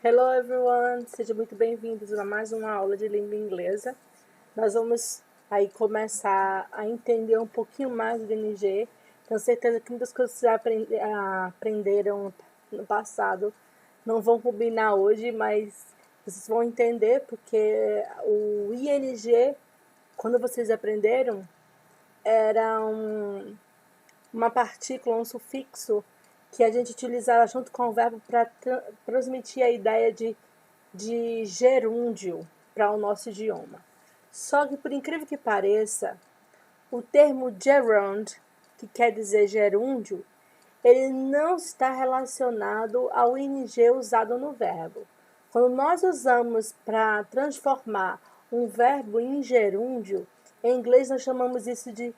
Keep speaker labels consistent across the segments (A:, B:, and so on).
A: Hello everyone, sejam muito bem-vindos a mais uma aula de língua inglesa. Nós vamos aí começar a entender um pouquinho mais do ING. Tenho certeza que muitas coisas que vocês aprenderam no passado não vão combinar hoje, mas vocês vão entender porque o ING, quando vocês aprenderam, era uma partícula, um sufixo que a gente utilizava junto com o verbo para transmitir a ideia de gerúndio para o nosso idioma. Só que, por incrível que pareça, o termo gerund, que quer dizer gerúndio, ele não está relacionado ao ing usado no verbo. Quando nós usamos para transformar um verbo em gerúndio, em inglês nós chamamos isso de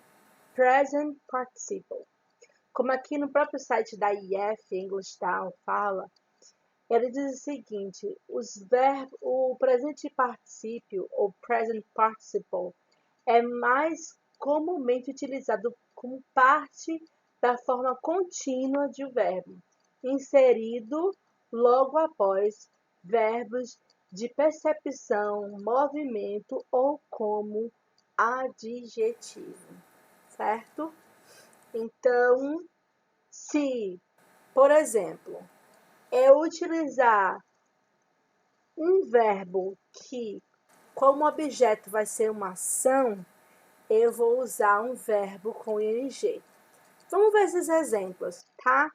A: present participle. Como aqui no próprio site da IF, English Town, fala, ele diz o seguinte: o presente particípio, ou present participle, é mais comumente utilizado como parte da forma contínua de um verbo, inserido logo após verbos de percepção, movimento ou como adjetivo, certo? Então, se, por exemplo, eu utilizar um verbo que, como objeto, vai ser uma ação, eu vou usar um verbo com ing. Vamos ver esses exemplos, tá?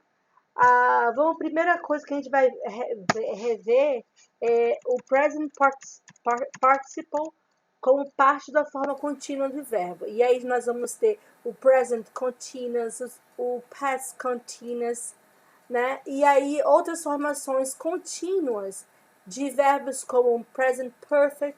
A: A primeira coisa que a gente vai rever é o present participle como parte da forma contínua do verbo. E aí nós vamos ter o present continuous, o past continuous, né? E aí outras formações contínuas de verbos como present perfect,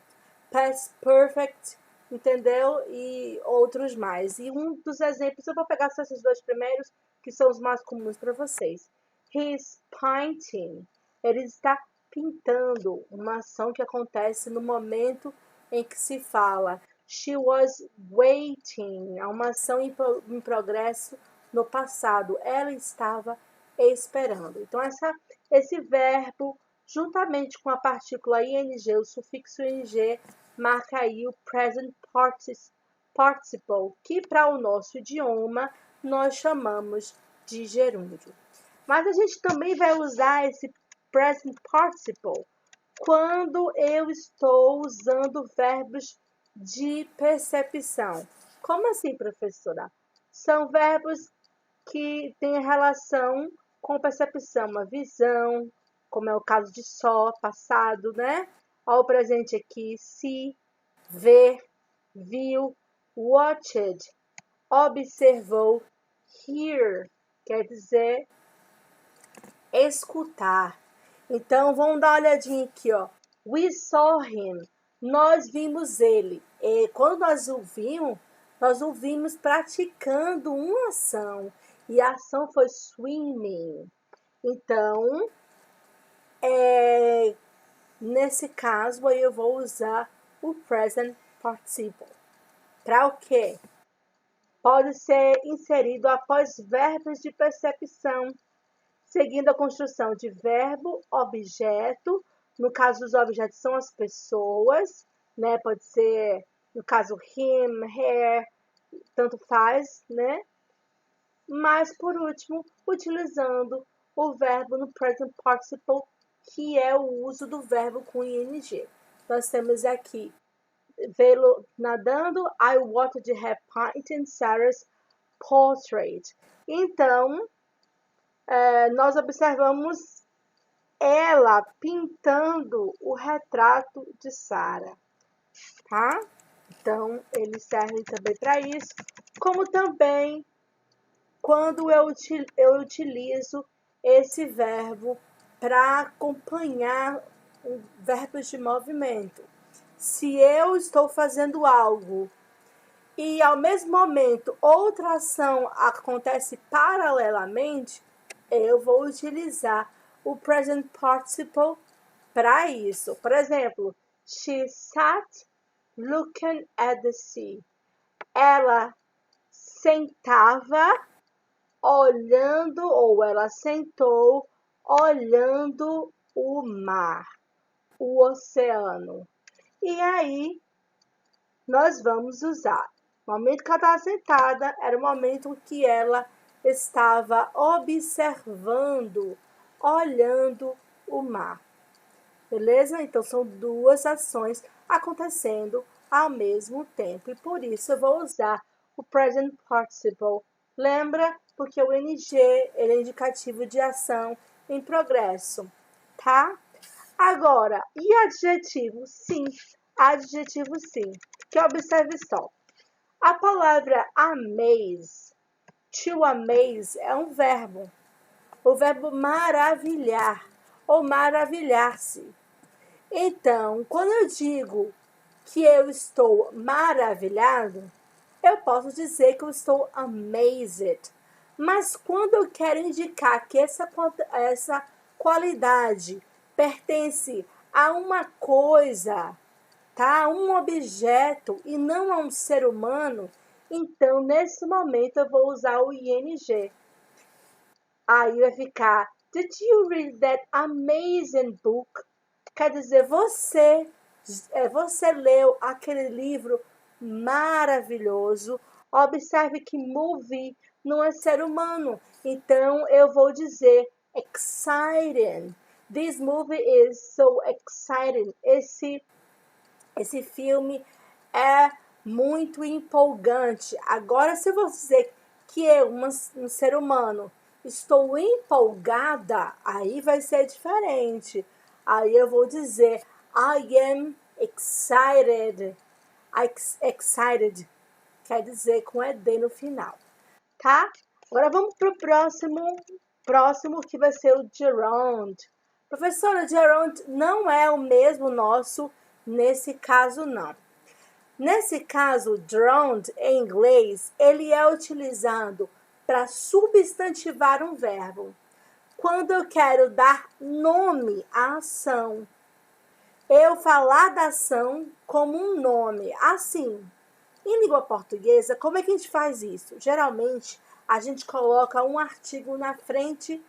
A: past perfect, entendeu? E outros mais. E um dos exemplos, eu vou pegar só esses dois primeiros, que são os mais comuns para vocês. He's painting. Ele está pintando, uma ação que acontece no momento em que se fala. She was waiting, uma ação em progresso no passado. Ela estava esperando. Então, esse verbo, juntamente com a partícula ing, o sufixo ing, marca aí o present participle, que para o nosso idioma nós chamamos de gerúndio. Mas a gente também vai usar esse present participle quando eu estou usando verbos de percepção. Como assim, professora? São verbos que têm relação com percepção, uma visão, como é o caso de só, passado, né? Olha o presente aqui, see, ver, viu, watched, observou, hear, quer dizer escutar. Então, vamos dar uma olhadinha aqui, ó. We saw him. Nós vimos ele. E quando nós o vimos praticando uma ação. E a ação foi swimming. Então, nesse caso, aí eu vou usar o present participle. Para o quê? Pode ser inserido após verbos de percepção, seguindo a construção de verbo, objeto. No caso dos objetos são as pessoas, né? Pode ser, no caso, him, her, tanto faz, né? Mas, por último, utilizando o verbo no present participle, que é o uso do verbo com ing. Nós temos aqui, vê-lo nadando, I wanted to have painted Sarah's portrait. Então, nós observamos ela pintando o retrato de Sarah, tá? Então, ele serve também para isso, como também quando eu utilizo esse verbo para acompanhar verbos de movimento. Se eu estou fazendo algo e ao mesmo momento outra ação acontece paralelamente, eu vou utilizar o present participle para isso. Por exemplo, she sat looking at the sea. Ela sentava olhando, ou ela sentou olhando o mar, o oceano. E aí, nós vamos usar. No momento que ela estava sentada, era o momento que ela estava observando, olhando o mar. Beleza? Então, são duas ações acontecendo ao mesmo tempo. E por isso, eu vou usar o present participle. Lembra? Porque o NG ele é indicativo de ação em progresso, tá? Agora, e adjetivo? Sim, adjetivo sim. Que observe só. A palavra amaze, to amaze, é um verbo. O verbo maravilhar ou maravilhar-se. Então, quando eu digo que eu estou maravilhado, eu posso dizer que eu estou amazed. Mas quando eu quero indicar que essa qualidade pertence a uma coisa, tá? A um objeto e não a um ser humano, então nesse momento eu vou usar o ing. Aí vai ficar: Did you read that amazing book? Quer dizer, você leu aquele livro maravilhoso. Observe que movie não é ser humano. Então, eu vou dizer exciting. This movie is so exciting. Esse filme é muito empolgante. Agora, se eu vou dizer que eu, um ser humano, estou empolgada, aí vai ser diferente. Aí eu vou dizer I am excited. Excited quer dizer com ED no final, tá? Agora vamos para o próximo que vai ser o gerund. Professora, gerund não é o mesmo nosso nesse caso, não. Nesse caso, gerund, em inglês, ele é utilizado para substantivar um verbo. Quando eu quero dar nome à ação, eu falar da ação como um nome. Assim, em língua portuguesa, como é que a gente faz isso? Geralmente, a gente coloca um artigo na frente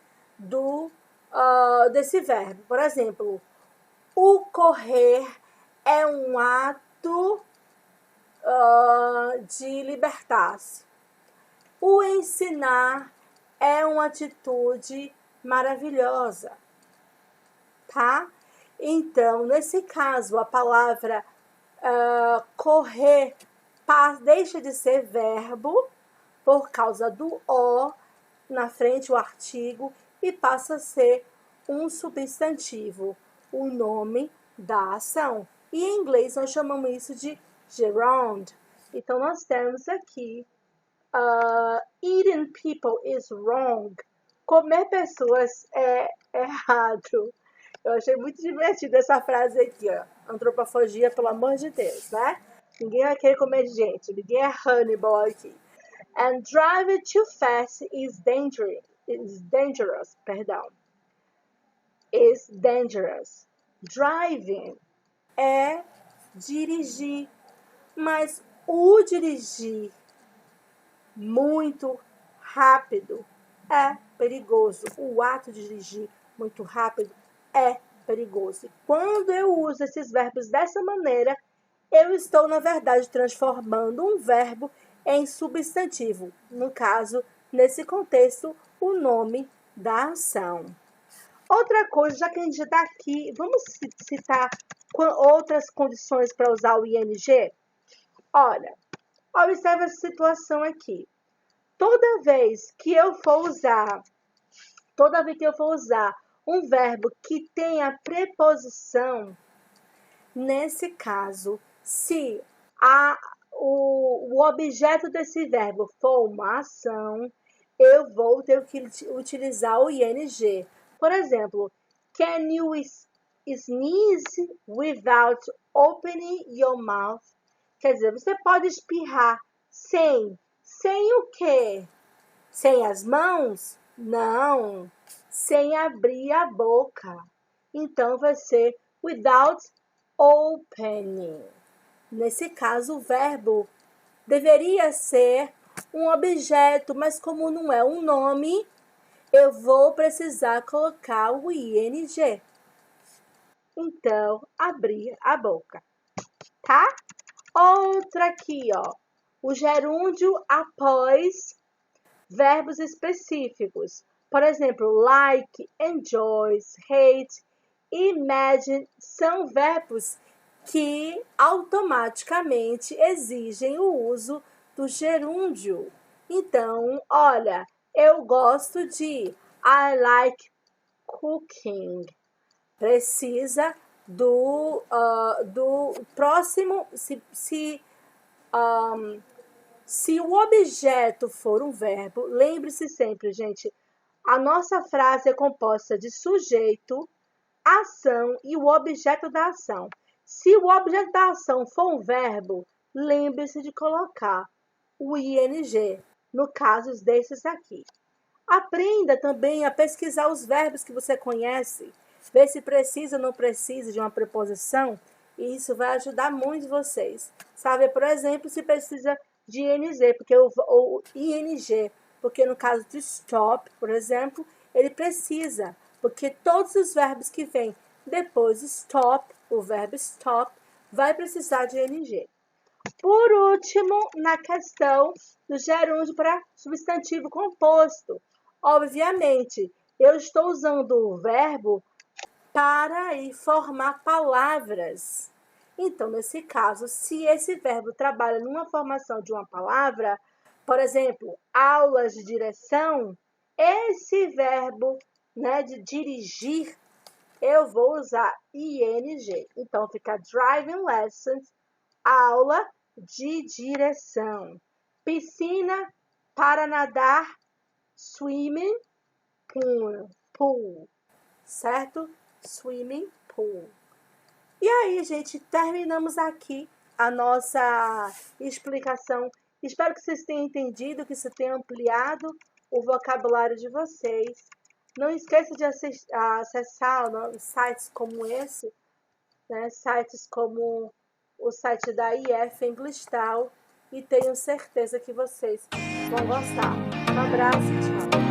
A: desse verbo. Por exemplo, o correr é um ato de libertar-se. O ensinar é uma atitude maravilhosa, tá? Então, nesse caso, a palavra correr deixa de ser verbo por causa do o na frente, o artigo, e passa a ser um substantivo, o nome da ação. E em inglês nós chamamos isso de gerund. Então, nós temos aqui eating people is wrong. Comer pessoas é errado. Eu achei muito divertida essa frase aqui, ó. Antropofagia, pelo amor de Deus, né? Ninguém vai querer comer gente. Ninguém é Hannibal aqui. And driving too fast is dangerous. Perdão. Is dangerous. Driving é dirigir. Mas o dirigir muito rápido é perigoso. O ato de dirigir muito rápido é perigoso. Quando eu uso esses verbos dessa maneira, eu estou, na verdade, transformando um verbo em substantivo. No caso, nesse contexto, o nome da ação. Outra coisa, já que a gente está aqui, vamos citar outras condições para usar o ing? Olha, observe essa situação aqui. Toda vez que eu for usar um verbo que tenha preposição, nesse caso, se o objeto desse verbo for uma ação, eu vou ter que utilizar o ing. Por exemplo, can you sneeze without opening your mouth? Quer dizer, você pode espirrar sem o quê? Sem as mãos? Não. Sem abrir a boca. Então, vai ser without opening. Nesse caso, o verbo deveria ser um objeto, mas como não é um nome, eu vou precisar colocar o ing. então abrir a boca, tá? Outra aqui, ó. O gerúndio após verbos específicos. Por exemplo, like, enjoys, hate, imagine são verbos que automaticamente exigem o uso do gerúndio. Então, olha, eu gosto de I like cooking. Precisa do próximo, se o objeto for um verbo, lembre-se sempre, gente, a nossa frase é composta de sujeito, ação e o objeto da ação. Se o objeto da ação for um verbo, lembre-se de colocar o ing, no caso desses aqui. Aprenda também a pesquisar os verbos que você conhece, ver se precisa ou não precisa de uma preposição, e isso vai ajudar muito vocês. Sabe, por exemplo, se precisa de ing, porque no caso de stop, por exemplo, ele precisa, porque todos os verbos que vêm depois de stop, o verbo stop, vai precisar de ing. Por último, na questão do gerúndio para substantivo composto. Obviamente, eu estou usando o verbo para formar palavras. Então, nesse caso, se esse verbo trabalha numa formação de uma palavra, por exemplo, aulas de direção, esse verbo, né, de dirigir, eu vou usar ing. Então, fica driving lessons, aula de direção. Piscina para nadar, swimming pool, certo? Swimming pool. E aí, gente, terminamos aqui a nossa explicação. Espero que vocês tenham entendido, que isso tenha ampliado o vocabulário de vocês. Não esqueça de acessar sites como esse, né? Sites como o site da IF Englistal, e tenho certeza que vocês vão gostar. Um abraço e tchau!